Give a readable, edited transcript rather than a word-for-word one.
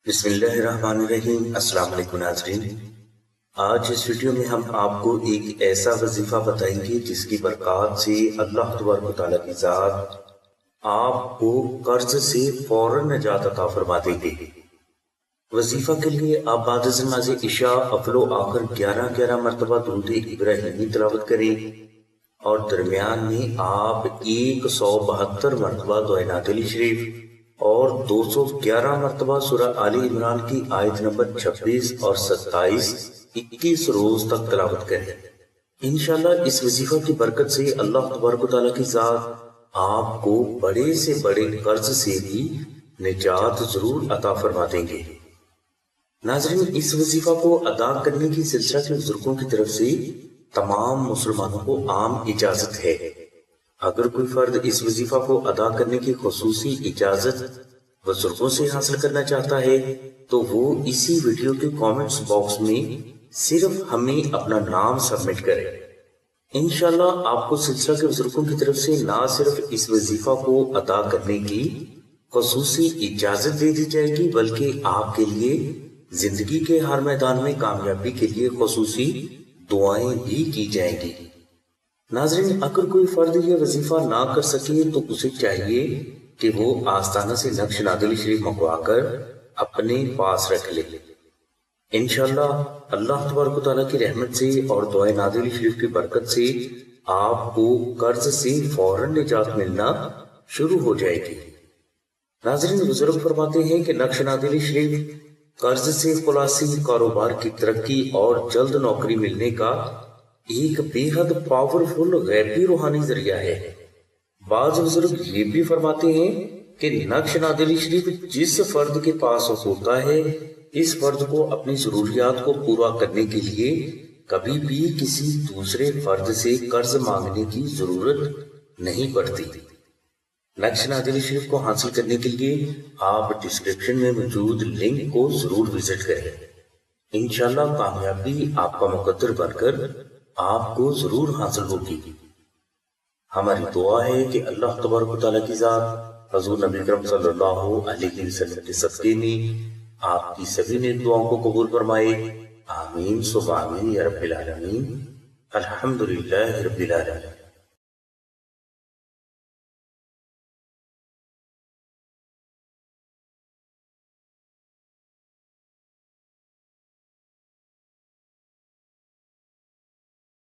بسم اللہ الرحمن الرحیم۔ السلام علیکم ناظرین، آج اس ویڈیو میں ہم آپ کو ایک ایسا وظیفہ بتائیں گے جس کی برکات سے اللہ تبارک و تعالیٰ کی ذات آپ کو قرض سے فوراً نجات عطا فرما دے گی۔ وظیفہ کے لیے آپ بعد از نماز عشاء اول و آخر 11 مرتبہ درود ابراہیمی تلاوت کریں اور درمیان میں آپ 172 مرتبہ دعائے نادلی شریف اور 211 مرتبہ سورہ آل عمران کی آیت نمبر 26 اور 27 21 روز تک تلاوت کریں۔ انشاءاللہ اس وظیفہ کی برکت سے اللہ تبارک و تعالیٰ کی ذات آپ کو بڑے سے بڑے قرض سے بھی نجات ضرور عطا فرما دیں گے۔ ناظرین، اس وظیفہ کو ادا کرنے کی سلسلہ کے بزرگوں کی طرف سے تمام مسلمانوں کو عام اجازت ہے۔ اگر کوئی فرد اس وظیفہ کو ادا کرنے کی خصوصی اجازت بزرگوں سے حاصل کرنا چاہتا ہے تو وہ اسی ویڈیو کے کامنٹس باکس میں صرف ہمیں اپنا نام سبمٹ کرے۔ انشاءاللہ آپ کو سلسلہ کے بزرگوں کی طرف سے نہ صرف اس وظیفہ کو ادا کرنے کی خصوصی اجازت دے دی جائے گی بلکہ آپ کے لیے زندگی کے ہر میدان میں کامیابی کے لیے خصوصی دعائیں بھی کی جائیں گی۔ ناظرین، اگر کوئی فرد یہ وظیفہ نہ کر سکے تو اسے چاہیے کہ وہ آستانہ سے نقش نادلی شریف منگوا کر اپنے پاس رکھ لے۔ انشاءاللہ اللہ تبارک و تعالیٰ کی رحمت سے اور دعائے نادلی شریف کی برکت سے آپ کو قرض سے فوراً نجات ملنا شروع ہو جائے گی۔ ناظرین، بزرگ فرماتے ہیں کہ نقش نادلی شریف قرض سے خلاصی، کاروبار کی ترقی اور جلد نوکری ملنے کا ایک بے حد پاورفل غیبی روحانی ذریعہ ہے۔ بعض بزرگ یہ بھی فرماتے ہیں کہ نقش نادلی شریف جس فرد کے پاس ہوتا ہے اس فرد کو اپنی ضروریات کو پورا کرنے کے لیے کبھی بھی کسی دوسرے فرد سے قرض مانگنے کی ضرورت نہیں پڑتی۔ نقش نادلی شریف کو حاصل کرنے کے لیے آپ ڈسکرپشن میں موجود لنک کو ضرور وزٹ کریں۔ انشاءاللہ کامیابی آپ کا مقدر بن کر آپ کو ضرور حاصل ہوگی۔ ہماری دعا ہے کہ اللہ تبارک و تعالیٰ کی ذات حضور نبی کرم صلی اللہ علیہ وسلم کے صدقے میں آپ کی سبھی نیک دعاؤں کو قبول فرمائے۔ آمین ثم آمین یا رب العالمین۔ الحمدللہ رب العالمین۔